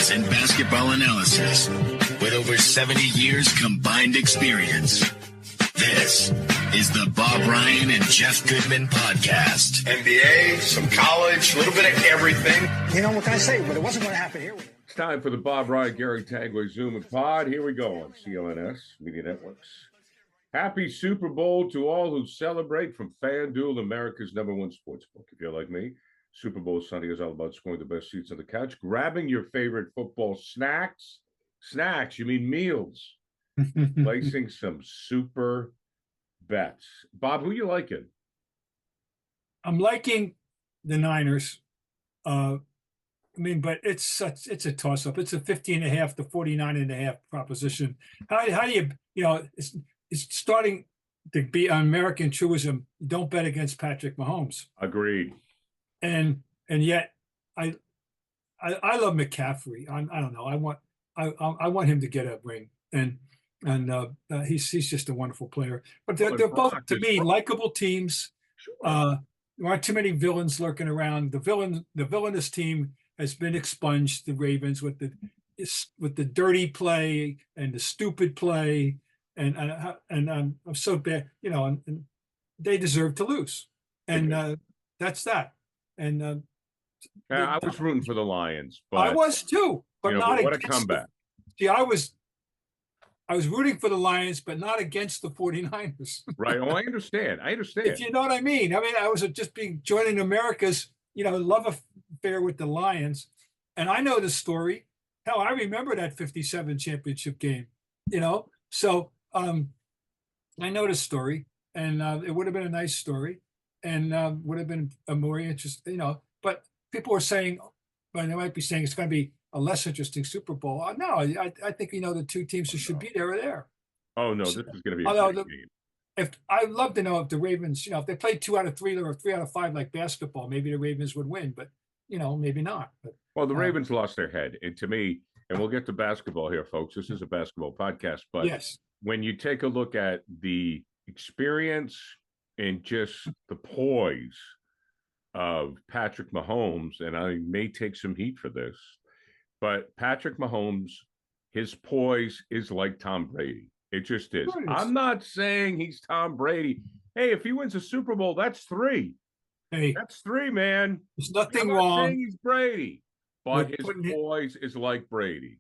sports and basketball analysis with over 70 years combined experience. This is the Bob Ryan and Jeff Goodman podcast. NBA, some college, a little bit of everything. You know, what can I say? But it wasn't going to happen here. It's time for the Bob Ryan, Gary Tanguay Zoom and Pod. Here we go on CLNS Media Networks. Happy Super Bowl to all who celebrate from Fanduel, America's #1 sportsbook. If you're like me, Super Bowl Sunday is all about scoring the best seats on the couch, grabbing your favorite football snacks. Snacks, you mean meals. Placing some super bets. Bob, who you liking? I'm liking the Niners. But it's a toss-up. It's a 50.5 to 49.5 proposition. How do you it's starting to be an American truism. Don't bet against Patrick Mahomes. Agreed. And yet I love McCaffrey. I don't know. I want him to get a ring. And he's just a wonderful player. But they're both, to me, likable teams. There aren't too many villains lurking around. The villainous team has been expunged. The Ravens with the dirty play and the stupid play, and I'm so bad, and they deserve to lose, and that's that. And I was rooting for the Lions, but I was too, but not what a against comeback. See, I was rooting for the Lions, but not against the 49ers. Right. Oh, I understand. If you know what I mean. I was just joining America's, love affair with the Lions. And I know the story. Hell, I remember that 57 championship game, So I know the story. And it would have been a nice story. And would have been a more interesting, But people are saying, well, they might be saying it's going to be a less interesting Super Bowl. No, I think the two teams who should be there are there. Oh no, this is going to be a great game. I'd love to know if the Ravens, if they played 2 out of 3 or 3 out of 5 like basketball, maybe the Ravens would win, but maybe not. But well, the Ravens lost their head, and to me, and we'll get to basketball here, folks. This is a basketball podcast, but yes, when you take a look at the experience and just the poise of Patrick Mahomes, and I may take some heat for this, but Patrick Mahomes, his poise is like Tom Brady. It just is. I'm not saying he's Tom Brady. Hey, if he wins a Super Bowl, that's 3. Hey, that's 3, man. There's nothing I'm wrong. not saying he's Brady, but his poise is like Brady.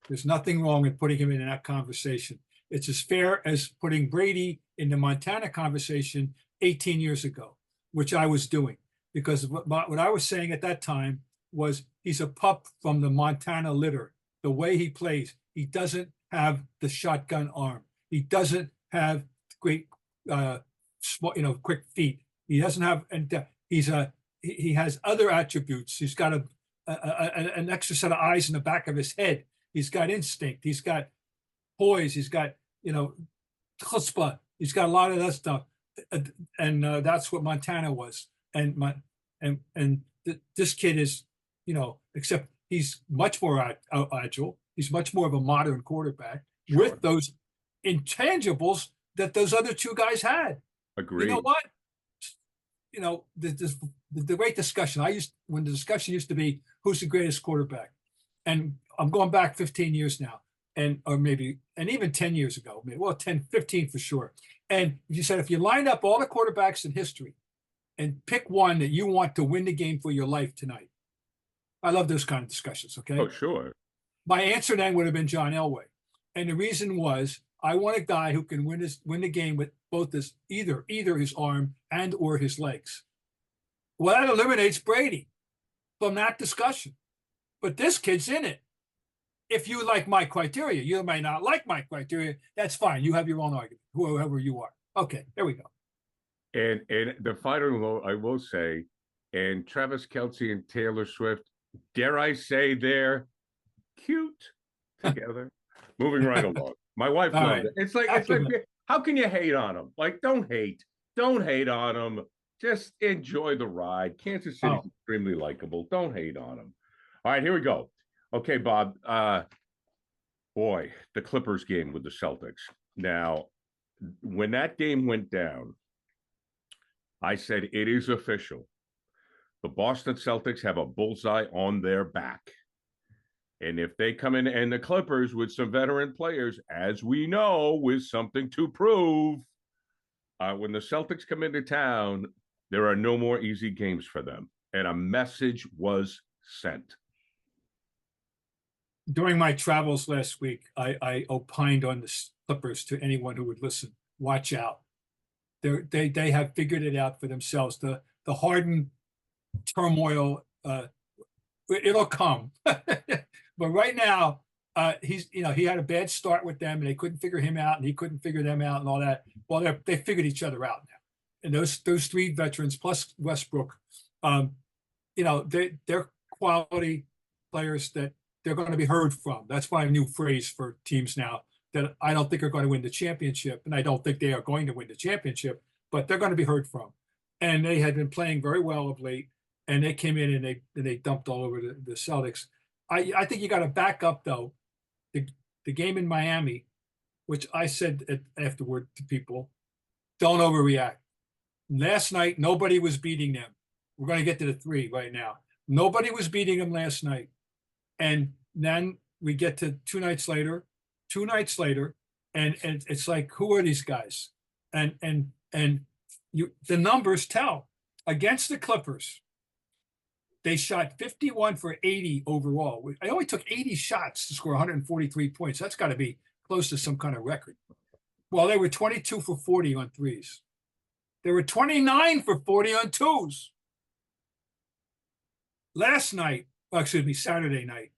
There's nothing wrong with putting him in that conversation. It's as fair as putting Brady in the Montana conversation 18 years ago, which I was doing. Because what I was saying at that time was he's a pup from the Montana litter. The way he plays, he doesn't have the shotgun arm. He doesn't have great, quick feet. He doesn't have, and he has other attributes. He's got an extra set of eyes in the back of his head. He's got instinct. He's got poise. He's got, chutzpah. He's got a lot of that stuff. And that's what Montana was. This kid is, except he's much more agile. He's much more of a modern quarterback with those intangibles that those other 2 guys had. Agreed. You know what? The great discussion. When the discussion used to be who's the greatest quarterback, and I'm going back 15 years now, and even 10 years ago, 15 for sure. And you said if you lined up all the quarterbacks in history and pick one that you want to win the game for your life tonight. I love those kind of discussions, okay? Oh, sure. My answer then would have been John Elway. And the reason was I want a guy who can win the game with both either his arm and or his legs. Well, that eliminates Brady from that discussion. But this kid's in it. If you like my criteria, you may not like my criteria. That's fine. You have your own argument, whoever you are. Okay, there we go. And the final note, I will say, and Travis Kelce and Taylor Swift, dare I say, they're cute together. Moving right along. My wife loves it. It's like, how can you hate on them? Like, don't hate on them. Just enjoy the ride. Kansas City's extremely likable. Don't hate on them. All right, here we go. Okay, Bob. Boy, the Clippers game with the Celtics. Now, when that game went down, I said it is official. The Boston Celtics have a bullseye on their back. And if they come in and the Clippers with some veteran players, as we know, with something to prove, when the Celtics come into town, there are no more easy games for them. And a message was sent. During my travels last week, I opined on the Clippers to anyone who would listen. Watch out. They have figured it out for themselves. The Harden turmoil, it'll come. But right now, he had a bad start with them, and they couldn't figure him out, and he couldn't figure them out, and all that. Well, they figured each other out now. And those three veterans plus Westbrook, they're quality players that they're going to be heard from. That's my new phrase for teams now, that I don't think are going to win the championship, and I don't think they are going to win the championship, but they're going to be heard from. And they had been playing very well of late, and they came in and they dumped all over the Celtics. I think you got to back up, though, the game in Miami, which I said afterward to people, don't overreact. Last night, nobody was beating them. We're going to get to the three right now. Nobody was beating them last night. And then we get to two nights later, and it's like, who are these guys? And the numbers tell. Against the Clippers, they shot 51 for 80 overall. I only took 80 shots to score 143 points. That's got to be close to some kind of record. Well, they were 22 for 40 on threes. They were 29 for 40 on twos. Saturday night,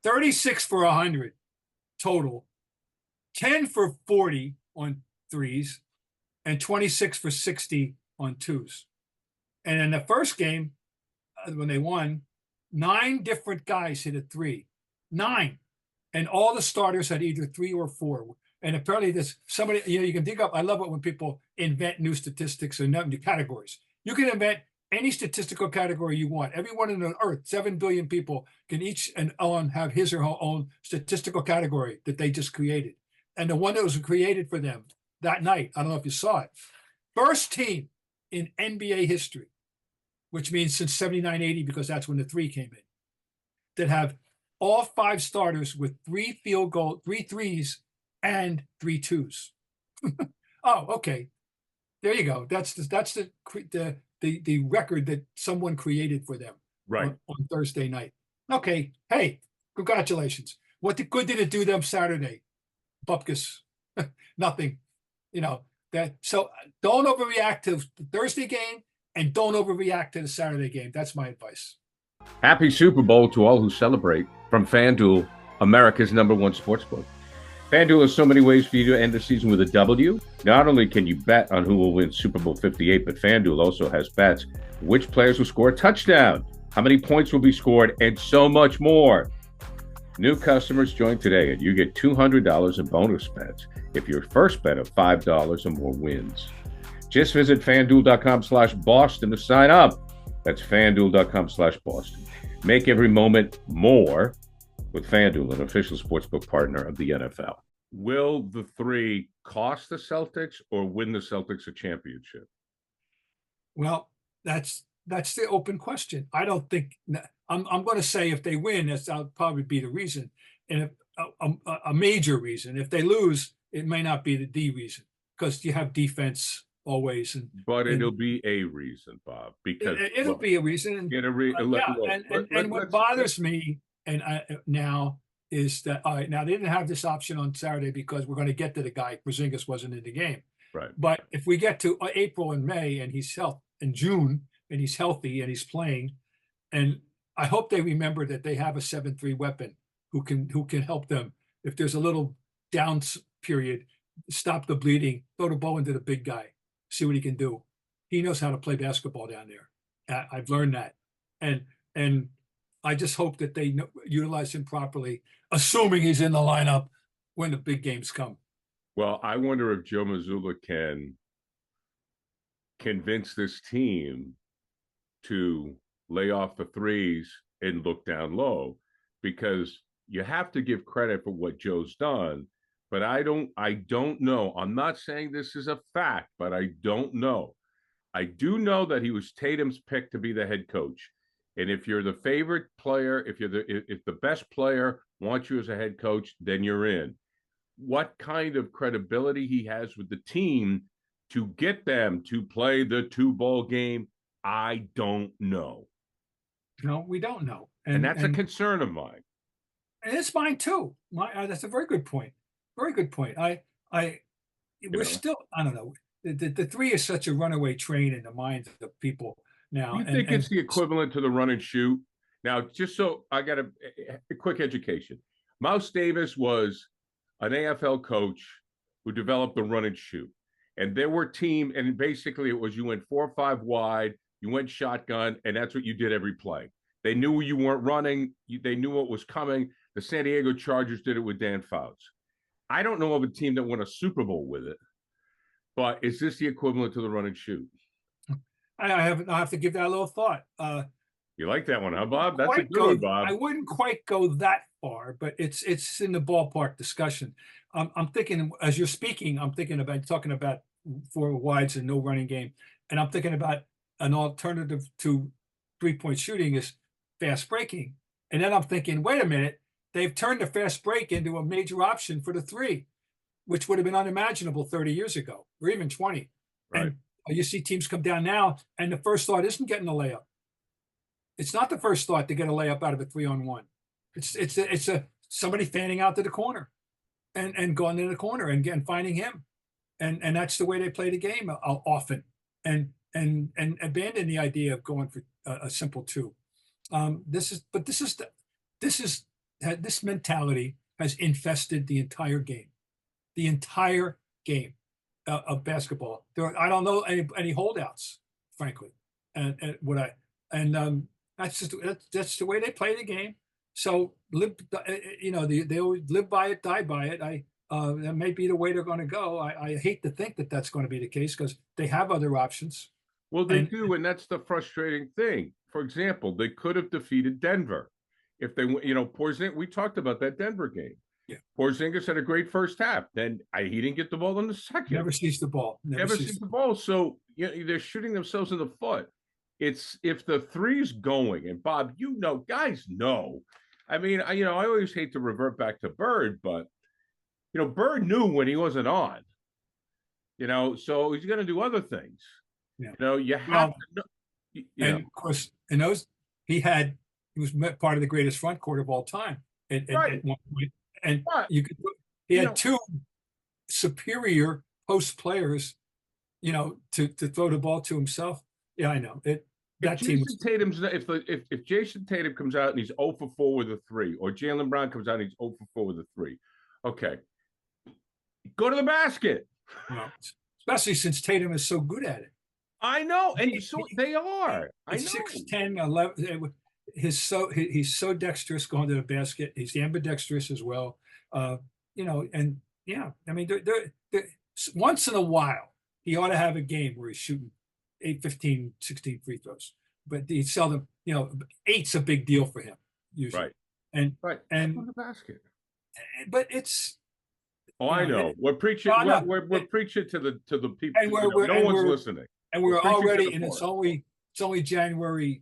36 for 100 total, 10 for 40 on threes, and 26 for 60 on twos. And in the first game, when they won, 9 different guys hit a three. 9. And all the starters had either 3 or 4. And apparently there's somebody, you can dig up. I love it when people invent new statistics or new categories. You can invent any statistical category you want. Everyone on the earth, 7 billion people, can each and on have his or her own statistical category that they just created. And the one that was created for them that night, I don't know if you saw it, first team in NBA history, which means since 79-80, because that's when the three came in, that have all 5 starters with 3 field goal, 3 threes, and 3 twos. Oh, okay. There you go. That's the record that someone created for them on Thursday night. Okay. Hey, congratulations. What good did it do them Saturday? Bupkis. Nothing. So don't overreact to the Thursday game and don't overreact to the Saturday game. That's my advice. Happy Super Bowl to all who celebrate from Fanduel, America's #1 sportsbook. Fanduel has so many ways for you to end the season with a W. Not only can you bet on who will win Super Bowl 58, but Fanduel also has bets which players will score a touchdown, how many points will be scored, and so much more. New customers join today and you get $200 in bonus bets if your first bet of $5 or more wins. Just visit fanduel.com/Boston to sign up. That's fanduel.com/Boston. Make every moment more with Fanduel, an official sportsbook partner of the NFL. Will the three cost the Celtics or win the Celtics a championship? Well, that's the open question. I don't think I'm going to say if they win, that'll probably be the reason, and a major reason. If they lose, it may not be the reason because you have defense always. But it'll be a reason, Bob, because it'll be a reason. And what bothers me now is that now they didn't have this option on Saturday because we're going to get to the guy. Porzingis wasn't in the game, right? But if we get to April and May and he's in June and he's healthy and he's playing, and I hope they remember that they have a 7-3 weapon who can help them if there's a little down period, stop the bleeding, throw the ball into the big guy, see what he can do. He knows how to play basketball down there. I've learned that, and I just hope that they utilize him properly, assuming he's in the lineup when the big games come. Well, I wonder if Joe Mazzulla can convince this team to lay off the threes and look down low, because you have to give credit for what Joe's done. But I don't know. I'm not saying this is a fact, but I don't know. I do know that he was Tatum's pick to be the head coach. And if you're the favorite player, if the best player wants you as a head coach, then you're in. What kind of credibility he has with the team to get them to play the 2-ball game, I don't know. No, we don't know. And that's a concern of mine. And it's mine too. That's a very good point. Very good point. We're still, I don't know. The 3 is such a runaway train in the minds of people now. You think it's the equivalent to the run and shoot? Now, just so I got a quick education. Mouse Davis was an AFL coach who developed the run and shoot. And there were and basically it was you went 4 or 5 wide, you went shotgun, and that's what you did every play. They knew you weren't running. They knew what was coming. The San Diego Chargers did it with Dan Fouts. I don't know of a team that won a Super Bowl with it, but is this the equivalent to the run and shoot? I have to give that a little thought. You like that one, huh, Bob? That's a good one, Bob. I wouldn't quite go that far, but it's in the ballpark discussion. I'm thinking, as you're speaking, I'm thinking about talking about 4 wides and no running game, and I'm thinking about an alternative to 3-point shooting is fast breaking. And then I'm thinking, wait a minute, they've turned the fast break into a major option for the 3, which would have been unimaginable 30 years ago, or even 20. Right. And you see teams come down now, and the first thought isn't getting a layup. It's not the first thought to get a layup out of a 3-on-1. It's somebody fanning out to the corner, and going in the corner and finding him, and that's the way they play the game often, and abandon the idea of going for a simple 2. This mentality has infested the entire game. The entire game of basketball. I don't know any holdouts, frankly, that's the way they play the game. So they always live by it, die by it. That may be the way they're going to go. I hate to think that that's going to be the case because they have other options. Well, they do, and that's the frustrating thing. For example, they could have defeated Denver if they, Porzingis. We talked about that Denver game. Yeah, Porzingis had a great first half. Then he didn't get the ball in the second. Never sees the ball. Never sees the ball. So they're shooting themselves in the foot. It's if the 3's going, and Bob, guys know. I mean, I always hate to revert back to Bird, but Bird knew when he wasn't on. So he's going to do other things. Yeah. You have to know. And of course, he was part of the greatest front court of all time at one point. And he had 2 superior post players, to throw the ball to himself. Yeah, I know it. That team. If Jason Tatum comes out and he's 0 for 4 with a 3, or Jaylen Brown comes out and he's 0 for 4 with a 3, okay, go to the basket. Especially since Tatum is so good at it. I know, and they are. I know. 6'10", 11. He's so dexterous going to the basket. He's ambidextrous as well. I mean, once in a while, he ought to have a game where he's shooting 8, 15, 16 free throws. But he seldom, 8's a big deal for him usually. Right. And on the basket. But it's. I know. We're preaching. We're preaching to the people. And no one's listening. And we're already, and it's only January,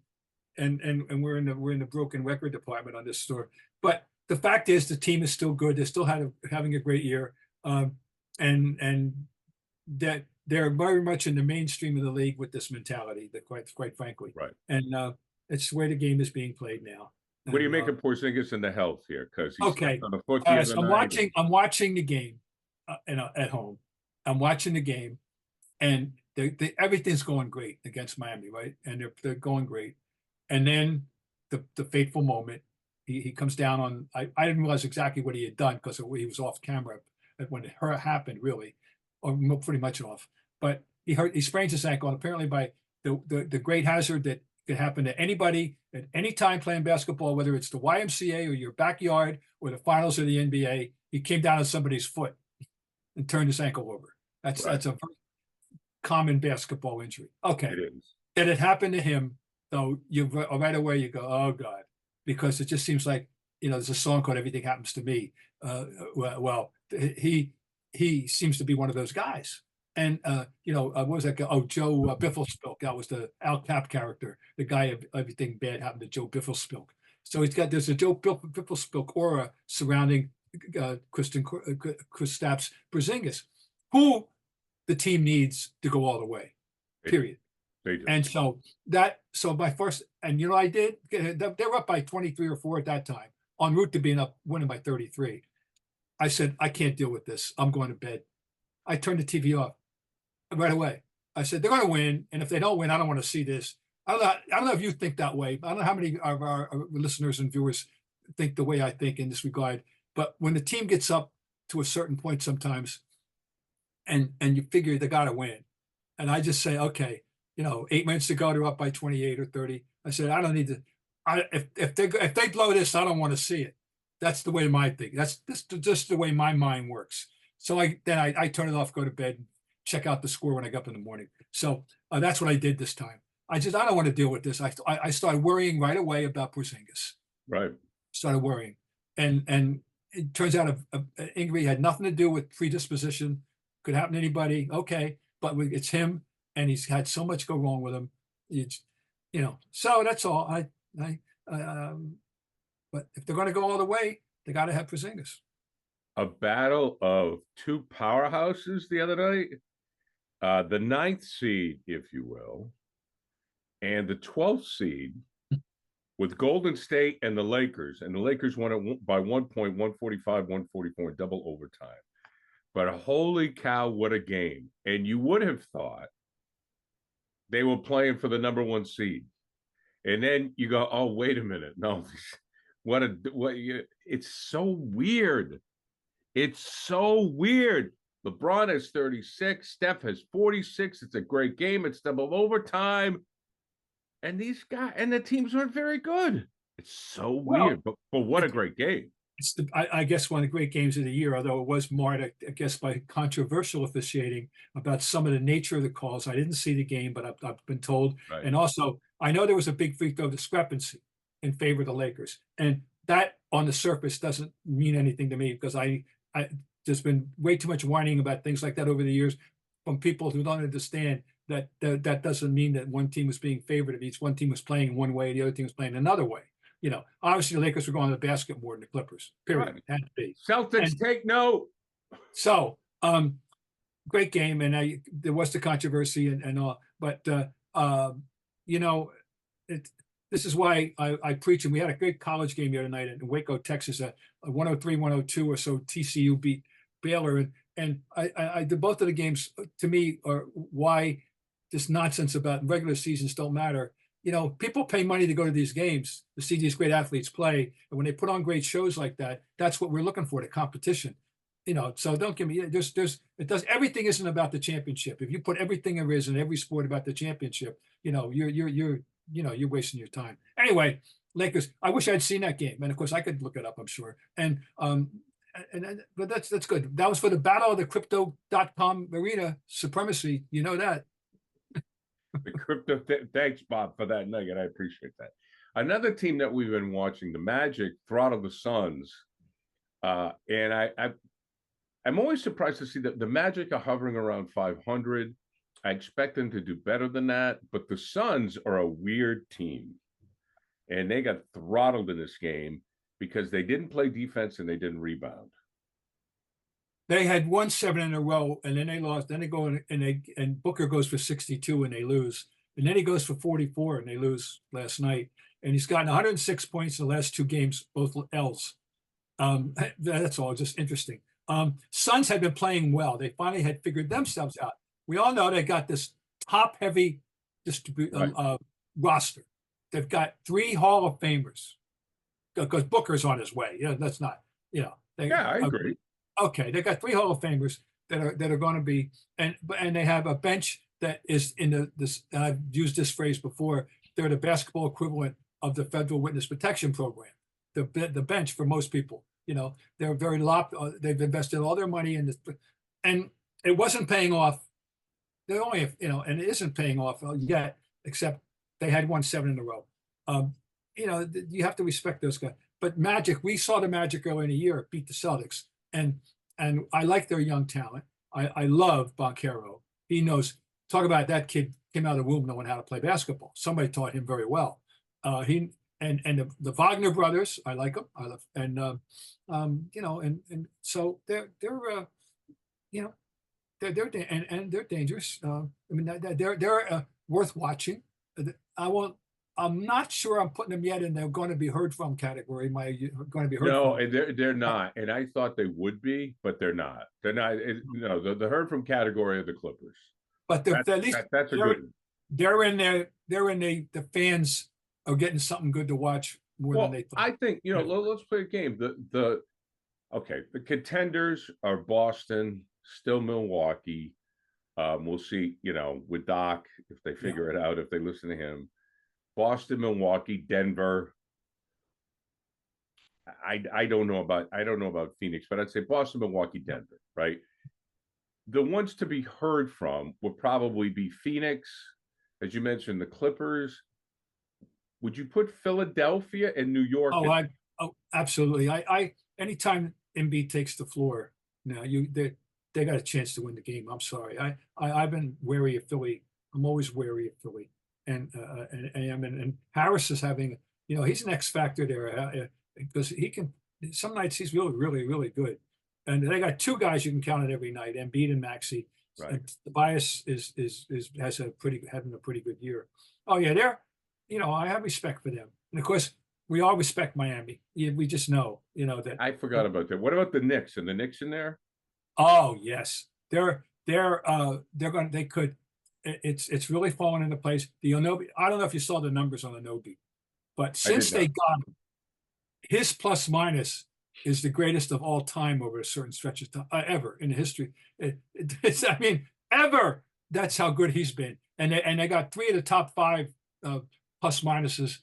and we're in the broken record department on this story. But the fact is, the team is still good. They're still having a great year, and that they're very much in the mainstream of the league with this mentality. That quite frankly, right. And it's the way the game is being played now. What do you make of Porzingis and the health here? Because he's okay. on the foot. So I'm watching the game, at home. I'm watching the game, and everything's going great against Miami, right? And they're going great. And then the fateful moment, he comes down on. I didn't realize exactly what he had done because he was off camera when it happened, really, or pretty much off. But he sprains his ankle, and apparently by the great hazard that could happen to anybody at any time playing basketball, whether it's the YMCA or your backyard or the finals of the NBA. He came down on somebody's foot and turned his ankle over. That's a very common basketball injury. Okay, it is. That it happened to him, though. Right away you go, oh God, because it just seems like there's a song called "Everything Happens to Me." Well, he seems to be one of those guys. And what was that guy? Oh, Joe Bifflespilk. That was the Al Cap character the guy of everything bad happened to Joe Bifflespilk. So there's a Joe Bifflespilk aura surrounding Kristaps Porzingis, who the team needs to go all the way. Period. They do. And so my first, and I did. They were up by 23 or 4 at that time, en route to winning by 33. I said, I can't deal with this. I'm going to bed. I turned the TV off right away. I said, they're going to win, and if they don't win, I don't want to see this. I don't know if you think that way. I don't know how many of our listeners and viewers think the way I think in this regard. But when the team gets up to a certain point sometimes, and you figure they got to win, and I just say, okay, 8 minutes to go, they're up by 28 or 30. I said, I don't need to. If they blow this, I don't want to see it. That's the way my thing. That's just the way my mind works. So I turn it off, go to bed, and check out the score when I get up in the morning. So that's what I did this time. I don't want to deal with this. I started worrying right away about Porzingis. Right. Started worrying, and it turns out an injury had nothing to do with predisposition. Could happen to anybody. Okay, but it's him, and he's had so much go wrong with him. So that's all. But if they're going to go all the way, they got to have Porzingis. A battle of two powerhouses the other night. The 9th seed, if you will, and the 12th seed with Golden State and the Lakers. And the Lakers won it by 1 point, 145-144 in double overtime. But holy cow, what a game. And you would have thought they were playing for the number 1 seed. And then you go, oh, wait a minute. No, it's so weird. It's so weird. LeBron has 36. Steph has 46. It's a great game. It's double overtime. And these guys and the teams aren't very good. It's so weird, but what a great game. It's I guess one of the great games of the year, although it was marred, I guess, by controversial officiating about some of the nature of the calls. I didn't see the game, but I've been told. Right. And also, I know there was a big free throw discrepancy in favor of the Lakers. And that on the surface doesn't mean anything to me because there's been way too much whining about things like that over the years from people who don't understand that doesn't mean that one team was being favored of each. One team was playing one way, the other team was playing another way. Obviously the Lakers were going to the basket more than the Clippers. Period. Right. Had to be. Celtics take note. So, great game, and there was the controversy and all, but this is why I preach. And we had a great college game the other night in Waco, Texas, a 103-102 or so. TCU beat Baylor, and I did both of the games. To me, are why this nonsense about regular seasons don't matter. People pay money to go to these games to see these great athletes play, and when they put on great shows like that, that's what we're looking for, the competition. So don't give me. Everything isn't about the championship. If you put everything there is in every sport about the championship, you're wasting your time. Anyway, Lakers. I wish I'd seen that game, and of course I could look it up. I'm sure. But that's good. That was for the battle of the crypto.com arena supremacy. You know that. The crypto. Thanks, Bob, for that nugget. I appreciate that. Another team that we've been watching, the Magic, throttle the Suns, and I'm always surprised to see that the Magic are hovering around 500. I expect them to do better than that, but the Suns are a weird team, and they got throttled in this game because they didn't play defense and they didn't rebound. They had won 7 in a row, and then they lost. Then they go and Booker goes for 62 and they lose, and then he goes for 44 and they lose last night. And he's gotten 106 points in the last 2 games, both L's. That's all. Just interesting. Suns had been playing well. They finally had figured themselves out. We all know they got this top-heavy roster. They've got 3 Hall of Famers because Booker's on his way. That's not. I agree. Okay, they got 3 Hall of Famers that are going to be, and they have a bench that is in this. And I've used this phrase before. They're the basketball equivalent of the Federal Witness Protection Program. The bench for most people. They're very they've invested all their money in this, and it wasn't paying off. They only have, and it isn't paying off yet, except they had won 7 in a row. You have to respect those guys. But Magic, we saw the Magic earlier in the year beat the Celtics, and I like their young talent. I love Banchero. He knows. Talk about that kid came out of the womb knowing how to play basketball. Somebody taught him very well. He and the Wagner brothers, I like them. I love, and you know, and so they're you know, they're dangerous. I mean, they're worth watching. I won't. I'm not sure I'm putting them yet in they're going to be heard from category. Going to be heard No, from. and they're not. And I thought they would be, but they're not. They're not. No, the heard from category of the Clippers. But they're, at least that's a good one. They're in there. They're in the fans are getting something good to watch more than they thought. I think, you know, let's play a game. The contenders are Boston, still Milwaukee. We'll see, you know, with Doc if they figure it out, if they listen to him. Boston, Milwaukee, Denver. I don't know about Phoenix, but I'd say Boston, Milwaukee, Denver, right? The ones to be heard from would probably be Phoenix, as you mentioned, the Clippers. Would you put Philadelphia and New York? Oh, absolutely. I anytime Embiid takes the floor, now they got a chance to win the game. I'm sorry. I've been wary of Philly. I'm always wary of Philly, and Harris is having, you know, he's an X factor there because he can. Some nights he's really, really, really good, and they got two guys you can count on every night: Embiid and Maxey. Right. And Tobias having a pretty good year. Oh yeah, they're, you know, I have respect for them, and of course we all respect Miami. We just know, you know, that. I forgot about that. What about the Knicks? And the Knicks in there? Oh yes, they could. It's really fallen into place. The Onobi, I don't know if you saw the numbers on Onobi, but since they got him, his plus minus is the greatest of all time over a certain stretch of time ever in history. It's I mean ever. That's how good he's been, and they got 3 of the top 5 plus minuses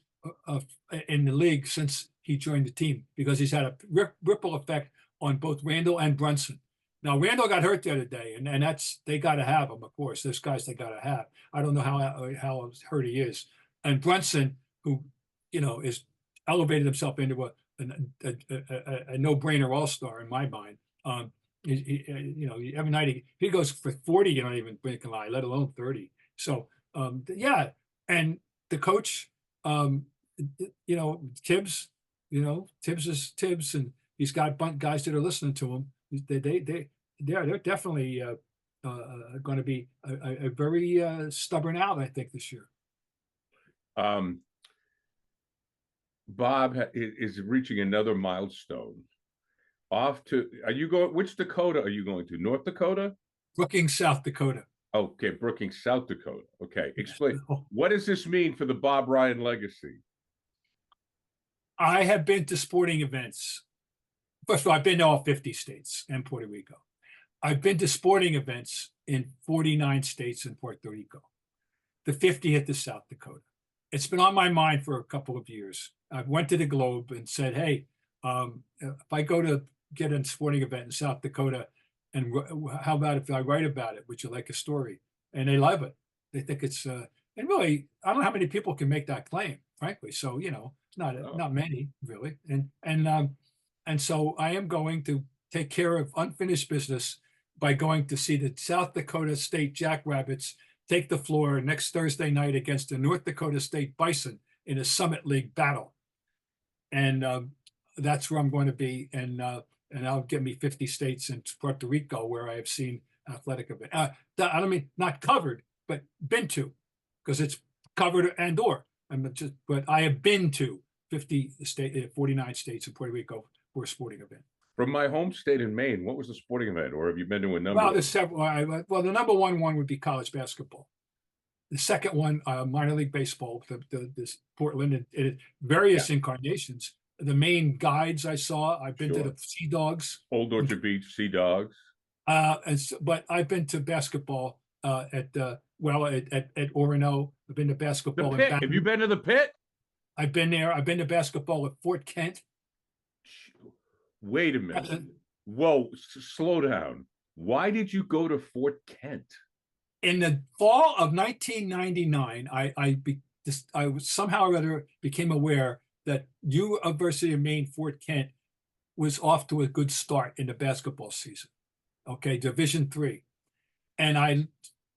in the league since he joined the team, because he's had a ripple effect on both Randall and Brunson. Now Randall got hurt the other day, and that's, they got to have him. Of course, there's guys they got to have. I don't know how hurt he is, and Brunson, who, you know, is elevated himself into a no-brainer all-star in my mind. You know, every night if he goes for 40, you don't even blink an eye, let alone 30. So yeah, and the coach, you know, Tibbs, you know, Tibbs is Tibbs, and he's got guys that are listening to him. They're definitely going to be a very stubborn out, I think, this year. Bob is reaching another milestone. Off to, are you going, which Dakota are you going to? North Dakota? Brookings, South Dakota. Okay, Brookings, South Dakota. Okay, explain. What does this mean for the Bob Ryan legacy? I have been to sporting events. First of all, I've been to all 50 states and Puerto Rico. I've been to sporting events in 49 states and Puerto Rico. The 50th is South Dakota. It's been on my mind for a couple of years. I went to the Globe and said, hey, if I go to get a sporting event in South Dakota, and how about if I write about it? Would you like a story? And they love it. They think it's, and really, I don't know how many people can make that claim, frankly. So, you know, it's not many really. And so I am going to take care of unfinished business by going to see the South Dakota State Jackrabbits take the floor next Thursday night against the North Dakota State Bison in a Summit League battle. And that's where I'm going to be. And that'll give me 50 states in Puerto Rico where I have seen athletic events. I don't mean not covered, but been to, because it's covered but I have been to 49 states in Puerto Rico for a sporting event. From my home state in Maine, what was the sporting event, or have you been to a number? Well, there's several. Well, the number one would be college basketball. The second one, minor league baseball. This Portland, various incarnations. The main guides I saw. I've been to the Sea Dogs. Old Orchard Beach Sea Dogs. But I've been to basketball at Orono. I've been to basketball. The Pit. Have you been to the Pit? I've been there. I've been to basketball at Fort Kent. Wait a minute. Whoa, slow down. Why did you go to Fort Kent? In the fall of 1999, I somehow or other became aware that University of Maine Fort Kent was off to a good start in the basketball season. Okay, Division III. And I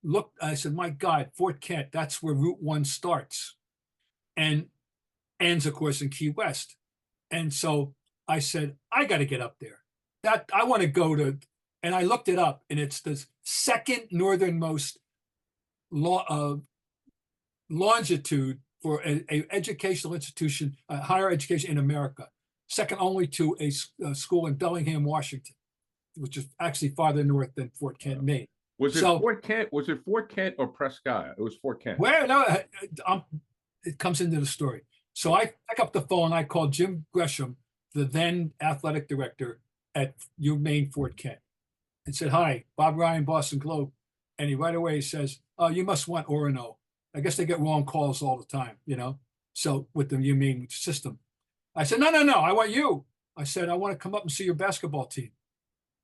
looked, I said, my God, Fort Kent, that's where Route 1 starts and ends, of course, in Key West. And so I said, I got to get up there. That I want to go to, and I looked it up, and it's the second northernmost longitude for a educational institution, higher education in America, second only to a school in Bellingham, Washington, which is actually farther north than Fort Kent, Maine. Was it Fort Kent? Was it Fort Kent or Prescott? It was Fort Kent. Well, no, it comes into the story. So I pick up the phone. I call Jim Gresham, the then athletic director at UMaine Fort Kent, and said, "Hi, Bob Ryan, Boston Globe." And he right away says, "Oh, you must want Orono." I guess they get wrong calls all the time, you know. So with the UMaine system, I said, "No, I want you." I said, "I want to come up and see your basketball team."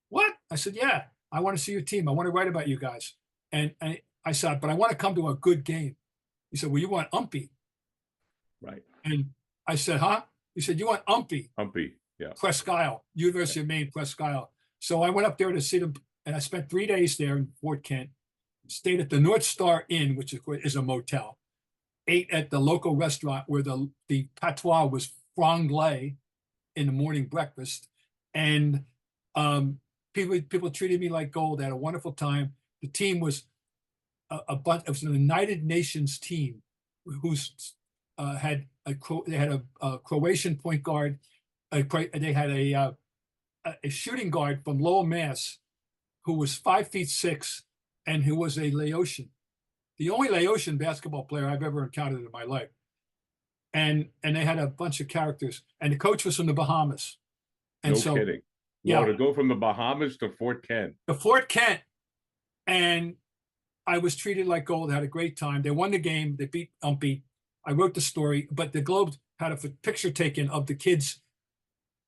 What? I said, "Yeah, I want to see your team. I want to write about you guys." And I said, "But I want to come to a good game." He said, "Well, you want Umpy." Right. And I said, "Huh?" He said, "You want Umpy." Umpy, yeah. Presque Isle, University of Maine, Presque Isle. So I went up there to see them, and I spent 3 days there in Fort Kent, stayed at the North Star Inn, which is a motel, ate at the local restaurant where the patois was franglais in the morning breakfast. And people treated me like gold. I had a wonderful time. The team was a bunch. It was a United Nations team who's had a Croatian point guard. They had a shooting guard from Lowell, Mass, who was 5'6" and who was a Laotian, the only Laotian basketball player I've ever encountered in my life. And they had a bunch of characters, and the coach was from the Bahamas. And no kidding. Yeah, to go from the Bahamas to Fort Kent. To Fort Kent, and I was treated like gold. Had a great time. They won the game. They beat Umpy. I wrote the story, but the Globe had a picture taken of the kids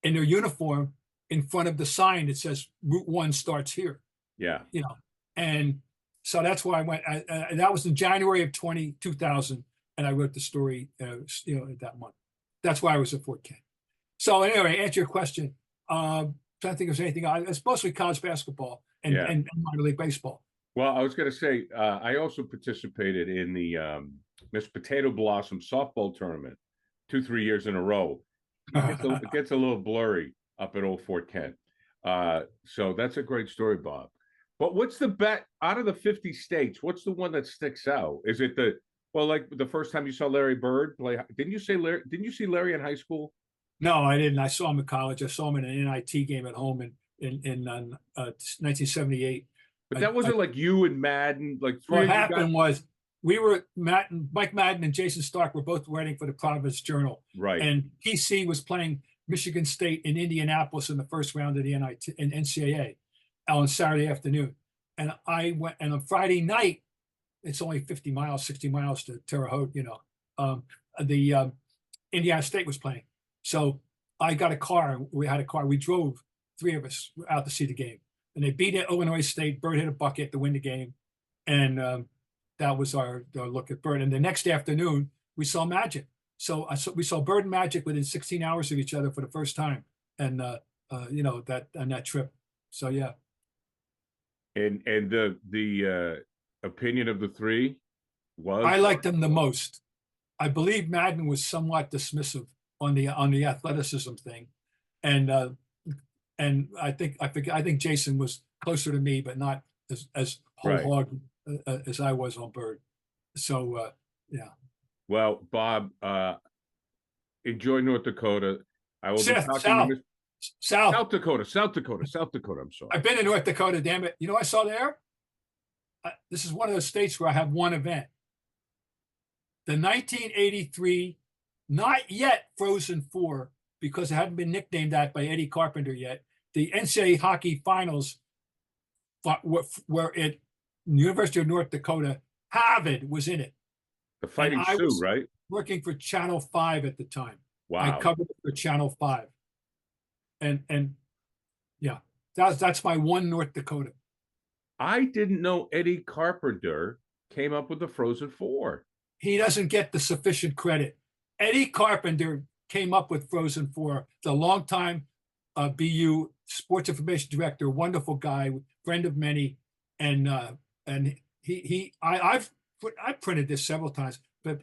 in their uniform in front of the sign that says Route 1 starts here. Yeah. You know, and so that's why I went. That was in January of 2000, and I wrote the story, that month. That's why I was at Fort Kent. So anyway, answer your question. Trying to think if there's anything. It's mostly college basketball and minor league baseball. Well, I was going to say, I also participated in the Miss Potato Blossom softball tournament 2-3 years in a row. It gets a little blurry up at Old Fort Kent. So that's a great story, Bob. But what's the bet out of the 50 states? What's the one that sticks out? Is it like the first time you saw Larry Bird play? Didn't you see Larry in high school? No, I didn't. I saw him in college. I saw him in an NIT game at home in 1978. But that wasn't like you and Madden. Like what happened was we were Mike Madden and Jason Stark were both writing for the Providence Journal, right? And PC was playing Michigan State in Indianapolis in the first round of the NCAA on Saturday afternoon. And I went, and on Friday night, it's only 50 miles, 60 miles to Terre Haute. The Indiana State was playing. So I got a car. We had a car. We drove, 3 of us, out to see the game. And they beat Illinois State. Bird hit a bucket to win the game. And that was our look at Bird. And the next afternoon, we saw Magic. So we saw Bird and Magic within 16 hours of each other for the first time. And, that trip. So, yeah. And the opinion of the three was? I liked them the most. I believe Madden was somewhat dismissive on the athleticism thing, and I think Jason was closer to me, but not as whole hog as I was on Bird. So yeah. Well, Bob, enjoy North Dakota. I will be talking to South Dakota. I'm sorry. I've been in North Dakota. Damn it! You know what I saw there? This is one of those states where I have one event. The 1983. Not yet Frozen Four, because it hadn't been nicknamed that by Eddie Carpenter yet. The NCAA hockey finals were at University of North Dakota. Harvard was in it. The Fighting Sioux, right? Working for Channel 5 at the time. Wow. I covered it for Channel 5. And yeah, that's my one North Dakota. I didn't know Eddie Carpenter came up with the Frozen Four. He doesn't get the sufficient credit. Eddie Carpenter came up with Frozen Four, the longtime BU sports information director, wonderful guy, friend of many, and I've printed this several times, but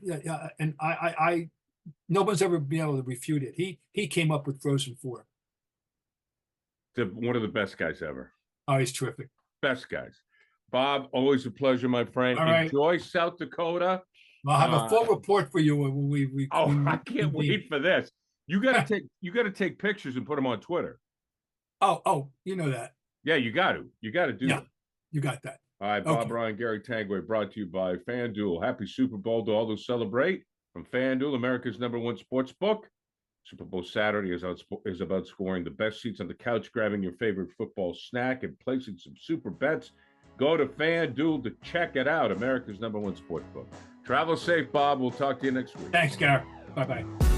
and I no one's ever been able to refute it. He came up with Frozen 4. One of the best guys ever. Oh, he's terrific. Best guys. Bob, always a pleasure, my friend. All right. Enjoy South Dakota. I'll have a full report for you when we I can't wait for this. You gotta take pictures and put them on Twitter. Oh, you know that. Yeah, you got to do that. You got that. All right, Bob, Ryan, Gary Tanguay, brought to you by Fanduel. Happy Super Bowl to all who celebrate. From Fanduel, America's #1 sports book. Super Bowl Saturday is about scoring the best seats on the couch, grabbing your favorite football snack, and placing some super bets. Go to Fanduel to check it out. America's #1 sports book. Travel safe, Bob. We'll talk to you next week. Thanks, Gary. Bye-bye.